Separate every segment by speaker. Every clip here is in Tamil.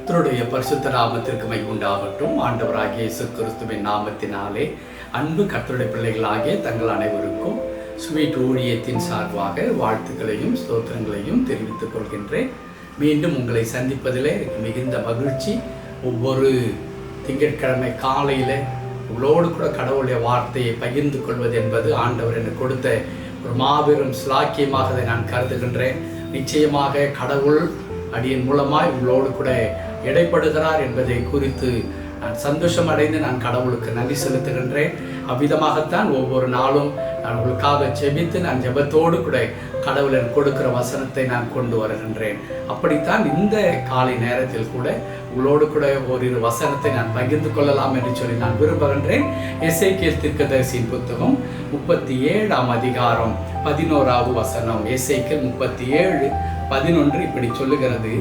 Speaker 1: கர்த்தருடைய பரிசுத்த நாமத்திற்கு மகிமை உண்டாகட்டும். ஆண்டவராகிய இயேசு கிறிஸ்துவின் நாமத்தினாலே அன்பு கர்த்தருடைய பிள்ளைகளாகிய தங்கள் அனைவருக்கும் ஸ்வீட் ஊழியத்தின் சார்பாக வாழ்த்துக்களையும் ஸ்தோத்திரங்களையும் தெரிவித்துக் கொள்கின்றேன். மீண்டும் உங்களை சந்திப்பதிலே எனக்கு மிகுந்த மகிழ்ச்சி. ஒவ்வொரு திங்கட்கிழமை காலையில் உங்களோடு கூட கடவுளுடைய வார்த்தையை பகிர்ந்து கொள்வது என்பது ஆண்டவர் எனக்கு கொடுத்த ஒரு மாபெரும் சிலாக்கியமாக அதை நான் கருதுகின்றேன். நிச்சயமாக கடவுள் அடியின் மூலமாய் உங்களோடு கூட இடைப்படுகிறார் என்பதை குறித்து நான் சந்தோஷம் அடைந்து நான் கடவுளுக்கு நன்றி செலுத்துகின்றேன். அவ்விதமாகத்தான் ஒவ்வொரு நாளும் நான் உங்களுக்காக ஜெபித்து நான் ஜெபத்தோடு கூட கடவுள் எனக்கு கொடுக்கிற வசனத்தை நான் கொண்டு வருகின்றேன். அப்படித்தான் இந்த காலை நேரத்தில் கூட உங்களோடு கூட ஓரிரு வசனத்தை நான் பகிர்ந்து கொள்ளலாம் என்று சொல்லி நான் விரும்புகின்றேன். எசேக்கியேல் தீர்க்கதரிசியின் புத்தகம் 37ஆம் அதிகாரம் 11வது வசனம். எசேக்கியேல் 37:11 இப்படி சொல்லுகிறது: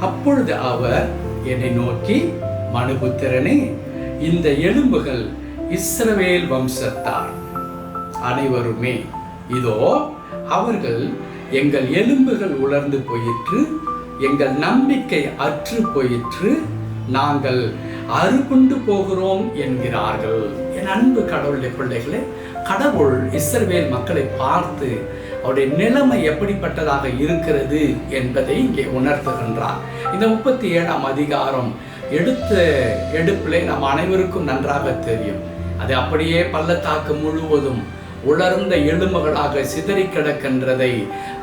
Speaker 1: அப்பொழுது அவர் என்னை நோக்கி, மனுபுத்திரனே, இந்த எலும்புகள் இஸ்ரவேல் வம்சத்தார் அனைவருமே. இதோ அவர்கள் எங்கள் எலும்புகள் உலர்ந்து போயிற்று, எங்கள் நம்பிக்கை அற்று போயிற்று, நாங்கள் அறுப்புண்டு போகிறோம் என்கிறார்கள். என் அன்பு கடவுளுடைய பிள்ளைகளே, கடவுள் இஸ்ரவேல் மக்களை பார்த்து அவருடைய நிலைமை எப்படிப்பட்டதாக இருக்கிறது என்பதை இங்கே உணர்த்துகின்றார். இந்த 37ஆம் அதிகாரம் எடுப்பிலே நம் அனைவருக்கும் நன்றாக தெரியும். அது அப்படியே பள்ளத்தாக்கு முழுவதும் உலர்ந்த எலும்புகளாக சிதறி கிடக்கின்றதை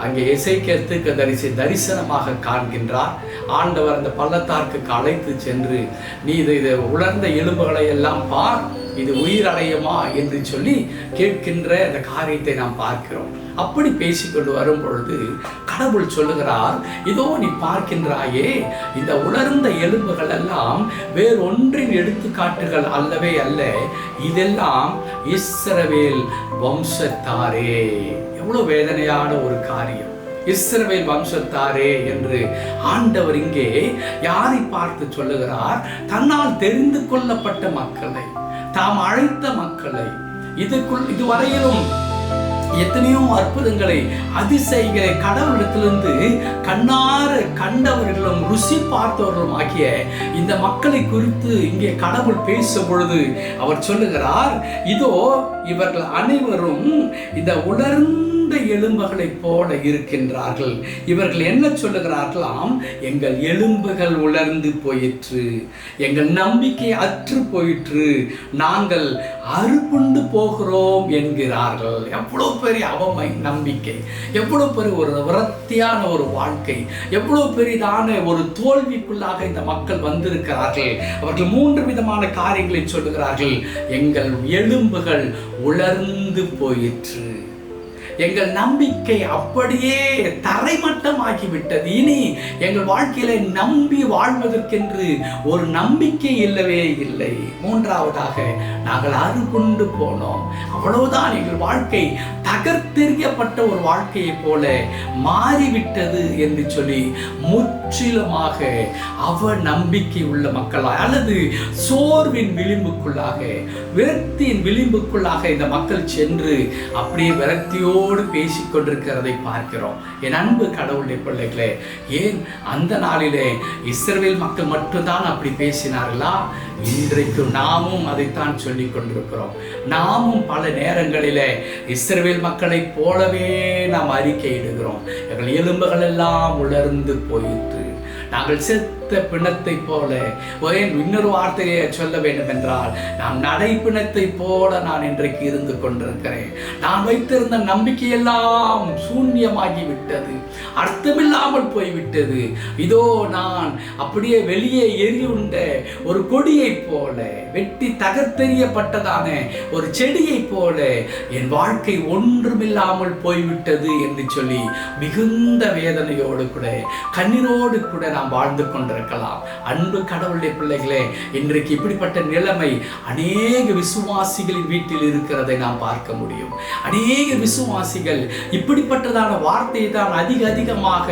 Speaker 1: அங்கே எசேக்கியேல் தீர்க்கதரிசி தரிசனமாக காண்கின்றார். ஆண்டவர் அந்த பள்ளத்தாக்குக்கு அழைத்து சென்று, நீ இது உலர்ந்த எலும்புகளை எல்லாம் பார், இது உயிரடையுமா என்று சொல்லி கேட்கின்ற அந்த காரியத்தை நாம் பார்க்கிறோம். அப்படி பேசிக்கொண்டு வரும் பொழுது கடவுள் சொல்லுகிறார், இதோ நீ பார்க்கின்றாயே, இந்த உலர்ந்த எலும்புகள் எல்லாம் வேறொன்றின் எடுத்துக்காட்டுகள் அல்லவே அல்ல, இதெல்லாம் இஸ்ரவேல் வம்சத்தாரே. எவ்வளவு வேதனையான ஒரு காரியம்! இஸ்ரவேல் வம்சத்தாரே என்று ஆண்டவர் இங்கே யாரை பார்த்து சொல்லுகிறார்? தன்னால் தெரிந்து கொள்ளப்பட்ட மக்களை, தாம் அழைத்த மக்களை, இதுவரையிலும் எத்தனையோ அற்புதங்களை அதிசயங்களை கடவுளிடத்திலிருந்து கண்ணார கண்டவர்களும் ருசி பார்த்தவர்களும் ஆகிய இந்த மக்களை குறித்து இங்கே கடவுள் பேசும் பொழுது அவர் சொல்லுகிறார், இதோ இவர்கள் அனைவரும் இந்த உலர்ந்த எலும்புகளை போல இருக்கின்றார்கள். இவர்கள் என்ன சொல்லுகிறார்களாம்? எங்கள் எலும்புகள் உலர்ந்து போயிற்று, எங்கள் நம்பிக்கை அற்று போயிற்று, நாங்கள் அறுப்புண்டு போகிறோம் என்கிறார்கள். எவ்வளவு பெரிய அவமை நம்பிக்கை, எவ்வளவு பெரிய ஒரு விரக்தியான ஒரு வாழ்க்கை, எவ்வளவு பெரிதான ஒரு தோல்விக்குள்ளாக இந்த மக்கள் வந்திருக்கிறார்கள். அவர்கள் 3 விதமான காரியங்களை சொல்லுகிறார்கள். எங்கள் எலும்புகள் உலர்ந்து போயிற்று, எங்கள் நம்பிக்கை அப்படியே தரைமட்டமாகிவிட்டது, இனி எங்கள் வாழ்க்கையில நம்பி வாழ்வதற்கென்று ஒரு நம்பிக்கை இல்லவே இல்லை. 3வதாக, நாங்கள் அறுப்புண்டு போனோம், அவ்வளவுதான், எங்கள் வாழ்க்கை தகர்த்தெறியப்பட்ட ஒரு வாழ்க்கையை போல மாறிவிட்டது என்று சொல்லி முற்றிலுமாக அவ நம்பிக்கை உள்ள மக்களாக அல்லது சோர்வின் விளிம்புக்குள்ளாக, விரக்தியின் விளிம்புக்குள்ளாக இந்த மக்கள் சென்று அப்படியே விரக்தியோடு பேசிக்கொண்டிருக்கிறதை பார்க்கிறோம். என் அன்பு கடவுளுடைய பிள்ளைகளே, ஏன் அந்த நாளிலே இஸ்ரவேல் மக்கள் மட்டும்தான் அப்படி பேசினார்களா? இன்றைக்கு நாமும் அதைத்தான் சொல்லிக் கொண்டிருக்கிறோம். நாமும் பல நேரங்களிலே இஸ்ரவேல் மக்களை போலவே நாம் அறிக்கையிடுகிறோம். எங்கள் எலும்புகள் எல்லாம் உலர்ந்து போயிற்று, நாங்கள் செத்த பிணத்தை போல. இன்னொரு வார்த்தையை சொல்ல வேண்டும் என்றால், நாம் நடைப்பிணத்தை போல நான் இன்றைக்கு இருந்து கொண்டிருக்கிறேன். நான் வைத்திருந்த நம்பிக்கையெல்லாம் சூன்யமாகி விட்டது, அர்த்தமில்லாமல் போய்விட்டது. இதோ நான் அப்படியே வெளியே எரியுண்ட ஒரு கொடியை போல, வெட்டி தகர்த்தெறியப்பட்டதான ஒரு செடியை போல என் வாழ்க்கை ஒன்றுமில்லாமல் போய்விட்டது என்று சொல்லி மிகுந்த வேதனையோடு கூட கண்ணீரோடு கூட நாம் வாழ்ந்து கொண்டிருக்கிறோம். அன்பு கடவுளுடைய பிள்ளைகளே, இன்றைக்கு இப்படிப்பட்ட நிலைமை அநேக விசுவாசிகளின் வீட்டில் இருக்கிறதை நாம் பார்க்க முடியும். அநேக விசுவாசிகள் இப்படிப்பட்டதான வார்த்தையை தான் அதிகமாக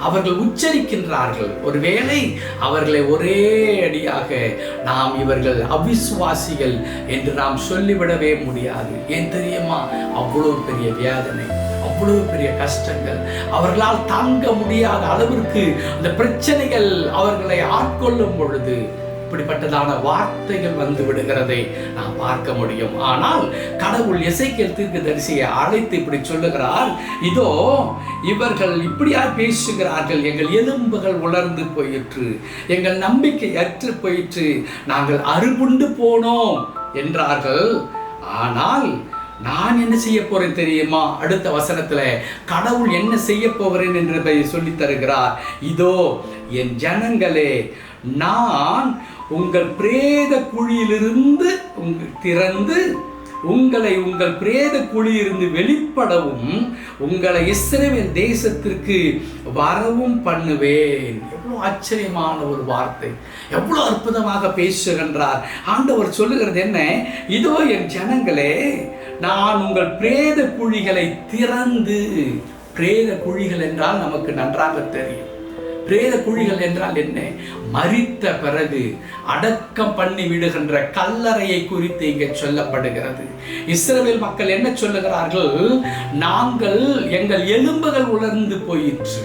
Speaker 1: அவர்கள் உச்சரிக்கின்றார்கள். ஒருவேளை அவர்களை ஒரே அடியாக நாம் இவர்கள் அவிசுவாசிகள் என்று நாம் சொல்லிவிடவே முடியாது. ஏன் தெரியுமா? அவ்வளவு பெரிய வேதனை, அவ்வளவு பெரிய கஷ்டங்கள், அவர்களால் தாங்க முடியாத அளவிற்கு அந்த பிரச்சனைகள் அவர்களை ஆட்கொள்ளும் பொழுது இப்படிப்பட்டதான வார்த்தைகள் வந்து விடுகிறதை நாம் பார்க்க முடியும். ஆனால் கடவுள் எசேக்கியேல் தீர்க்கதரிசியை அழைத்து இப்படி சொல்லுகிறார், இதோ இவர்கள் இப்படியா பேசுகிறார்கள், எங்கள் எலும்புகள் உலர்ந்து போயிற்று, எங்கள் நம்பிக்கை அற்று போயிற்று, நாங்கள் அறுபுண்டு போனோம் என்றார்கள். ஆனால் நான் என்ன செய்ய போறேன் தெரியுமா? அடுத்த வசனத்துல கடவுள் என்ன செய்ய போகிறேன் என்றதை சொல்லி தருகிறார். இதோ என் ஜனங்களே, நான் உங்கள் பிரேத குழியிலிருந்து திறந்து உங்களை உங்கள் பிரேத குழியிலிருந்து வெளிப்படவும் உங்களை இஸ்ரவேல் தேசத்திற்கு வரவும் பண்ணுவேன். எவ்வளவு ஆச்சரியமான ஒரு வார்த்தை, எவ்வளவு அற்புதமாக பேசுகின்றார் ஆண்டவர். சொல்லுகிறது என்ன? இதோ என் ஜனங்களே, நான் உங்கள் பிரேத குழிகளை திறந்து, பிரேத குழிகள் என்றால் நமக்கு நன்றாக தெரியும். பிரேத குழிகள் என்றால் என்ன? மரித்த பிறகு அடக்கம் பண்ணி விடுகின்ற கல்லறையை குறித்து இங்கே சொல்லப்படுகிறது. இஸ்ரவேல் மக்கள் என்ன சொல்லுகிறார்கள்? நாங்கள், எங்கள் எலும்புகள் உலர்ந்து போயிற்று,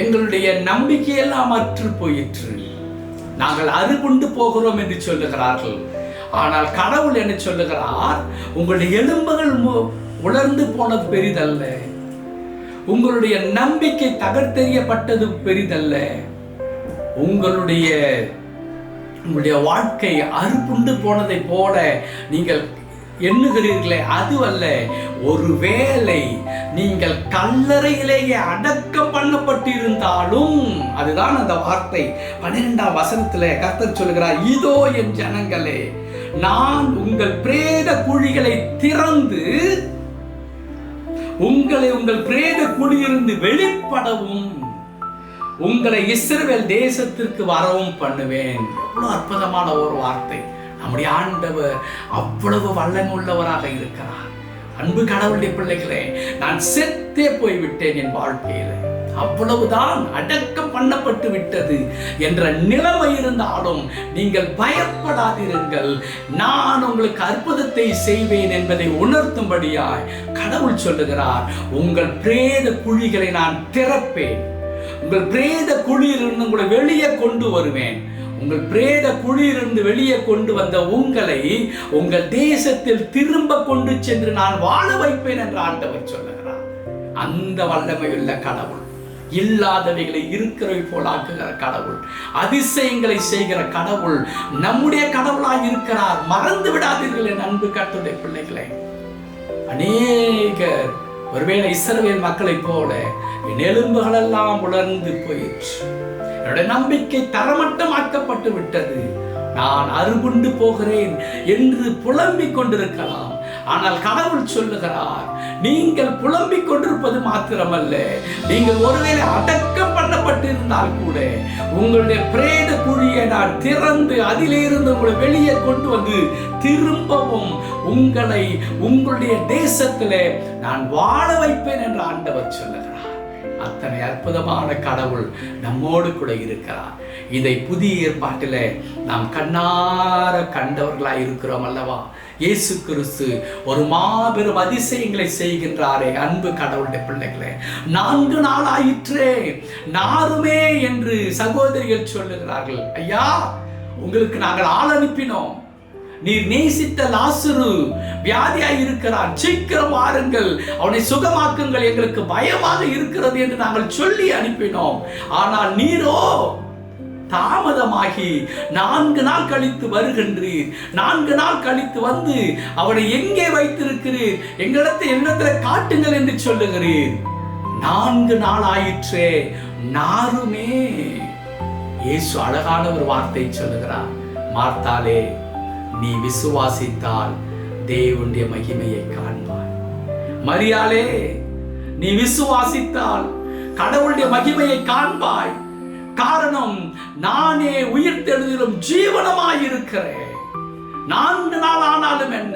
Speaker 1: எங்களுடைய நம்பிக்கையெல்லாம் அற்று போயிற்று, நாங்கள் அறுபுண்டு போகிறோம் என்று சொல்லுகிறார்கள். ஆனால் கடவுள் என்ன சொல்லுகிறார்? உங்களுடைய எலும்புகள் உலர்ந்து போனது பெரிதல்ல, உங்களுடைய நம்பிக்கை தகர்த்தெறியப்பட்டது பெரிதல்ல, உங்களுடைய வாழ்க்கை அறுப்புண்டு போனதை போல நீங்கள் எண்ணுகிறீர்களே, அதுவல்ல. ஒருவேளை நீங்கள் கல்லறையிலேயே அடக்கம் பண்ணப்பட்டிருந்தாலும், அதுதான் அந்த வார்த்தை 12ஆம் வசனத்துல கர்த்தர் சொல்கிறார், இதோ என் ஜனங்களே, நான் உங்கள் பிரேத குழிகளை திறந்து உங்களை உங்கள் பிரேத குழியிலிருந்து வெளிப்படவும் உங்களை இஸ்ரவேல் தேசத்திற்கு வரவும் பண்ணுவேன். எவ்வளவு அற்புதமான ஒரு வார்த்தை. நம்முடைய ஆண்டவர் அவ்வளவு வல்லமை உள்ளவராக இருக்கிறார். அன்பு கடவுளுடைய பிள்ளைகளே, நான் செத்தே போய்விட்டேன் என் வாழ்க்கையில, அவ்வளவுதான், அடக்கம் பண்ணப்பட்டு விட்டது என்ற நிலைமை இருந்தாலும் நீங்கள் பயப்படாதிருங்கள், நான் உங்களுக்கு அற்புதத்தை செய்வேன் என்பதை உணர்த்தும்படியாய் கடவுள் சொல்லுகிறார், உங்கள் பிரேத குழிகளை நான் திறப்பேன், உங்கள் பிரேத குழியிலிருந்து உங்களை வெளியே கொண்டு வருவேன், உங்கள் பிரேத குழியிலிருந்து வெளியே கொண்டு வந்த உங்களை உங்கள் தேசத்தில் திரும்ப கொண்டு சென்று நான் வாழ வைப்பேன் என்று ஆண்டவர் சொல்லுகிறார். அந்த வல்லமையுள்ள கடவுள், இல்லாதவைகளை இருக்கிறவை போல் ஆக்குகிற கடவுள், அதிசயங்களை செய்கிற கடவுள் நம்முடைய கடவுளாய் இருக்கிறார். மறந்து விடாதீர்கள் என் அன்பு கர்த்தருடைய பிள்ளைகளே. அநேகர் ஒருவேளை இஸ்ரவேல் மக்களைப் போல என் எலும்புகளெல்லாம் உலர்ந்து போயிற்று, என்னுடைய நம்பிக்கை தரமட்டமாக்கப்பட்டு விட்டது, நான் அறுபுண்டு போகிறேன் என்று புலம்பிக் கொண்டிருக்கலாம். ஆனால் கடவுள் சொல்லுகிறார், நீங்கள் புலம்பிக் கொண்டிருப்பது மாத்திரமல்ல, நீங்கள் ஒருவேளை அடக்கம் பண்ணப்பட்டிருந்தால் கூட உங்களுடைய பிரேத குழியை நான் திறந்து அதிலிருந்து உங்களை வெளியே கொண்டு வந்து திரும்பவும் உங்களை உங்களுடைய தேசத்திலே நான் வாழ வைப்பேன் என்று ஆண்டவர் சொல்லுகிறார். அத்தனை அற்புதமான கடவுள் நம்மோடு கூட இருக்கிறார். இதை புதிய ஏற்பாட்டில் நாம் கண்ணார கண்டவர்களாய் இருக்கிறோம் அல்லவா? இயேசு கிறிஸ்து ஒரு மாபெரும் அதிசயங்களை செய்கின்றாரே. அன்பு கடவுளுடைய பிள்ளைகளே, 4 நாள் ஆயிற்றே நாருமே என்று சகோதரிகள் சொல்லுகிறார்கள். ஐயா, உங்களுக்கு நாங்கள் ஆள் அனுப்பினோம், நீர் நேசித்த லாசரு வியாதியாய் இருக்கிறார், சீக்கிரம் வாருங்கள், அவனை சுகமாக்குங்கள், எங்களுக்கு பயமாக இருக்கிறது என்று நாங்கள் சொல்லி அனுப்பினோம். ஆனால் நீரோ தாமதமாகி 4 நாள் கழித்து வருகின்றீர். 4 நாள் கழித்து வந்து அவனை எங்கே வைத்திருக்கிறீர், என்னிடத்தில் காட்டுங்கள் என்று சொல்லுகிறீர். 4 நாள் ஆயிற்றே நாருமே. இயேசு அழகான ஒரு வார்த்தை சொல்லுகிறார், மார்த்தாளே, நீ விசுவாசித்தால் தேவனுடைய மகிமையை காண்பாய். மரியாளே, நீ விசுவாசித்தால் கடவுளுடைய மகிமையை காண்பாய். காரணம், நானே உயிர்த்தெழுதலும் ஜீவனமாய் இருக்கிறேன். 4 நாள் ஆனாலும் என்ன,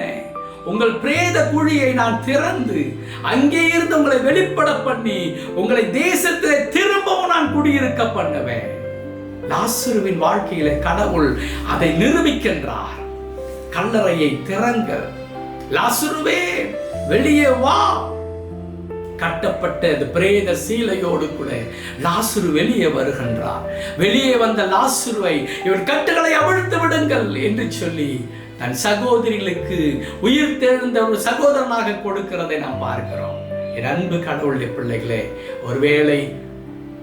Speaker 1: உங்கள் பிரேத குழியை நான் திறந்து அங்கே இருந்து உங்களை வெளிப்பட பண்ணி உங்களை தேசத்திலே திரும்பவும் நான் குடியிருக்க பண்ணுவேன். லாசருவின் வாழ்க்கையில கடவுள் அதை நிரூபிக்கின்றார். கல்லறையை திறங்க, லாசருவே வெளியே வா, கட்டப்பட்ட அந்த பிரேத சீலையோடு கூட லாசரு வெளியே வருகின்றார். வெளியே வந்த லாசருவை இவர் கட்டுகளை அவிழ்த்து விடுங்கள் என்று சொல்லி தன் சகோதரிகளுக்கு உயிர் தெழுந்த ஒரு சகோதரனாக கொடுக்கிறதை நாம் பார்க்கிறோம். என் அன்பு கடவுளுடைய பிள்ளைகளே, ஒருவேளை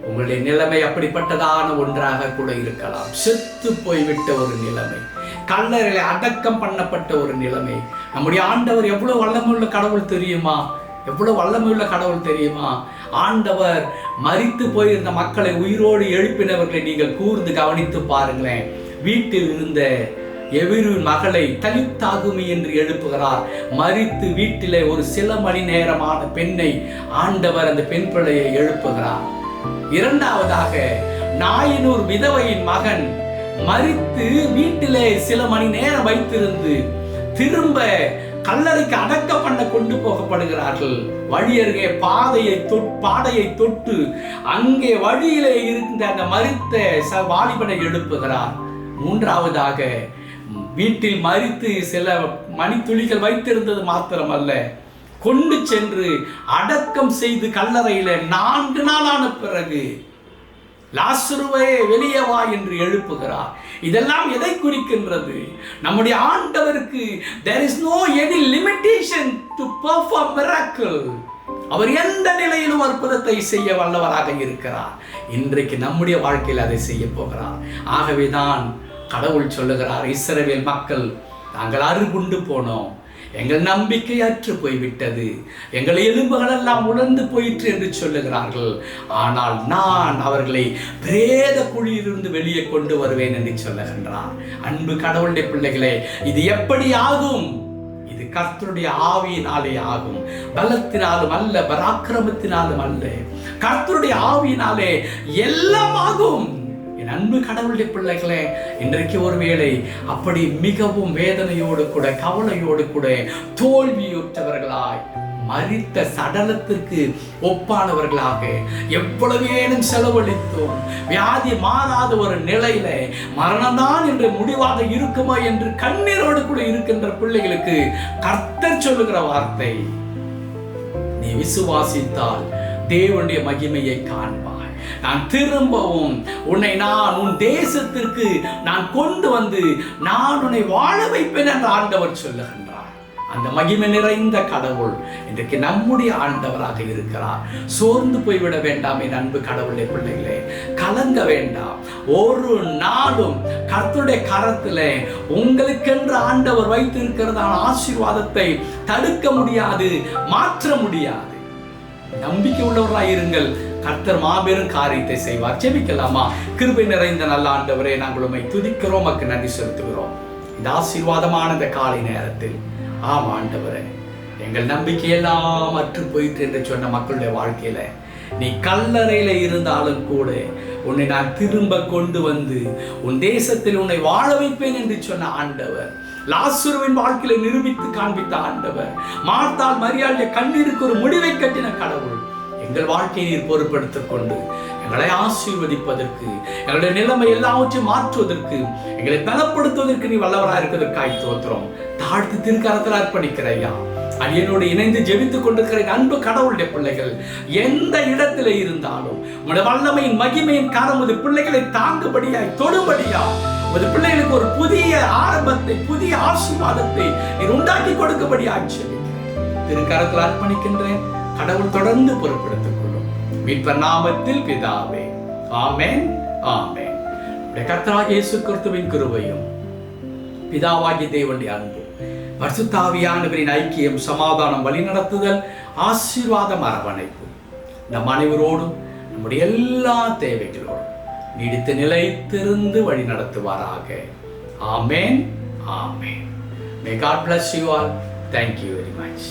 Speaker 1: உங்களுடைய நிலைமை அப்படிப்பட்டதான ஒன்றாக கூட இருக்கலாம். செத்து போய்விட்ட ஒரு நிலைமை, கல்லறையில அடக்கம் பண்ணப்பட்ட ஒரு நிலைமை. நம்முடைய ஆண்டவர் எவ்வளவு வல்லமையுள்ள கடவுள் தெரியுமா? எவ்வளவு வல்லமையுள்ள கடவுள் தெரியுமா? ஆண்டவர் மரித்து போயிருந்த மக்களை உயிரோடு எழுப்பினவர்களை நீங்கள் கூர்ந்து கவனித்து பாருங்களேன். வீட்டில் இருந்த எவிரின் மகளை தலித்தாகுமி என்று எழுப்புகிறார். மரித்து வீட்டிலே ஒரு சில மணி நேரமான பெண்ணை ஆண்டவர் அந்த பெண் பிள்ளையை எழுப்புகிறார். இரண்டாவதாக நாயினூர் விதவையின் மகன் மரித்து வீட்டிலே சில மணி நேரம் வைத்திருந்து திரும்ப கல்லறைக்கு அடக்க பண்ண கொண்டு போகப்படுகிறார்கள். வழி அருகே பாடையை தொட்டு அங்கே வழியிலே இருந்த அந்த மரித்த வாலிபனை எழுப்புகிறார். மூன்றாவதாக வீட்டில் மரித்து சில மணித்துளிகள் வைத்திருந்தது மாத்திரமல்ல, கொண்டு சென்று அடக்கம் செய்து கல்லறையில 4 நாளான பிறகு லாசருவே வெளியே வா என்று எழுப்புகிறார். இதெல்லாம் எதை குறிக்கின்றது? நம்முடைய ஆண்டவருக்கு there is no any limitation to perform miracle. அவர் எந்த நிலையிலும் அற்புதத்தை செய்ய வல்லவராக இருக்கிறார். இன்றைக்கு நம்முடைய வாழ்க்கையில் அதை செய்ய போகிறார். ஆகவேதான் கடவுள் சொல்லுகிறார், இஸ்ரவேல் மக்கள் நாங்கள் அறுகுண்டு போனோம், எங்கள் நம்பிக்கை அற்று போய்விட்டது, எங்கள் எலும்புகள் எல்லாம் உலர்ந்து போயிற்று என்று சொல்லுகிறார்கள். ஆனால் நான் அவர்களை பிரேத குழியிலிருந்து வெளியே கொண்டு வருவேன் என்று சொல்லுகின்றார். அன்பு கடவுளுடைய பிள்ளைகளே, இது எப்படி ஆகும்? இது கர்த்தருடைய ஆவியினாலே ஆகும். பலத்தினாலும் அல்ல, பராக்கிரமத்தினாலும் அல்ல, கர்த்தருடைய ஆவியினாலே எல்லாம் ஆகும். என் அன்பு கடவுளுடைய பிள்ளைகளே, இன்றைக்கு ஒருவேளை அப்படி மிகவும் வேதனையோடு கூட கவலையோடு கூட தோல்வியுற்றவர்களாய் மரித்த சடலத்திற்கு ஒப்பானவர்களாக எவ்வளவேனும் செலவழித்தோம், வியாதி மாறாத ஒரு நிலையில மரணம்தான் என்று முடிவாக இருக்குமா என்று கண்ணீரோடு கூட இருக்கின்ற பிள்ளைகளுக்கு கர்த்தர் சொல்லுகிற வார்த்தை, நீ விசுவாசித்தால் தேவனுடைய மகிமையை காண்பாய். நான் திரும்பவும் உன்னை உன் தேசத்திற்கு நான் கொண்டு வந்து நான் உன்னை வாழ வைப்பேன் என்று ஆண்டவர் சொல்லுகின்றார். அந்த மகிமை நிறைந்த கடவுள் இன்றைக்கு நம்முடைய ஆண்டவராக இருக்கிறார். சோர்ந்து போய்விட வேண்டாம் என் அன்பு கடவுளை பிள்ளைகளே, கலங்க வேண்டாம். ஒரு நாளும் கர்த்தருடைய கரத்திலே உங்களுக்கென்று ஆண்டவர் வைத்திருக்கிறதான ஆசீர்வாதத்தை தடுக்க முடியாது, மாற்ற முடியாது. நம்பிக்கை உள்ளவர்களாக இருங்கள். கர்த்தர் மாபெரும் காரியத்தை செய்வார். ஜெபிக்கலாமா? கிருபை நிறைந்த நல்ல ஆண்டவரே, நாங்கள் உம்மை துதிக்கிறோம், உமக்கு நன்றி செலுத்துகிறோம். இந்த ஆசீர்வாதமான இந்த காலை நேரத்தில் ஆம் ஆண்டவரே, எங்கள் நம்பிக்கையெல்லாம் அற்று போயிட்டு என்று சொன்ன மக்களுடைய வாழ்க்கையில நீ கல்லறையில இருந்தாலும் கூட உன்னை நான் திரும்ப கொண்டு வந்து உன் தேசத்தில் உன்னை வாழ வைப்பேன் என்று சொன்ன ஆண்டவர், லாசருவின் வாழ்க்கையில நிரூபித்து காண்பித்த ஆண்டவர், மார்த்தாள் மரியாளுடைய கண்ணீருக்கு ஒரு முடிவை கட்டின கடவுள், எங்கள் வாழ்க்கையை நீர் பொறுப்படுத்திக் கொண்டு எங்களை ஆசீர்வதிப்பதற்கு, எங்களுடைய நிலைமை எல்லாவற்றையும் மாற்றுவதற்கு, எங்களை பலப்படுத்துவதற்கு நீ வல்லவராக இருக்கிறதற்காய் தோத்திரம். தாழ்த்து திருக்கரத்தில் அர்ப்பணிக்கிறையா. அடியனோடு இணைந்து ஜெபித்துக் கொண்டிருக்கிற அன்பு கடவுளுடைய பிள்ளைகள் எந்த இடத்துல இருந்தாலும் உங்களுடைய வல்லமையின் மகிமையின் காரணம் உங்கள் பிள்ளைகளை தாங்கும்படியாய், தொடும்படியாய், உங்கள் பிள்ளைகளுக்கு ஒரு புதிய ஆரம்பத்தை, புதிய ஆசீர்வாதத்தை நீர் உண்டாக்கி கொடுக்கும்படியாய் திருக்கரத்தில் அர்ப்பணிக்கின்றேன். கடவுள் தொடர்ந்து பொறுப்படுத்திக் கொள்ளும். மீட்பர் நாமத்தில் பிதாவே, ஆமென், ஆமென். கர்த்தராகிய இயேசு கிறிஸ்துவின் கிருபையும் பிதாவாகிய தேவனுடைய அன்பும் பரிசுத்த ஆவியானவரின் ஐக்கியம், சமாதானம், வழிநடத்துதல், ஆசீர்வாதம், அரவணைப்பு நம் அனைவரோடும் நம்முடைய எல்லா தேவைகளோடும் நீடித்து நிலைத்திருந்து வழி நடத்துவாராக. ஆமென், ஆமென். May God bless you all. Thank you very much.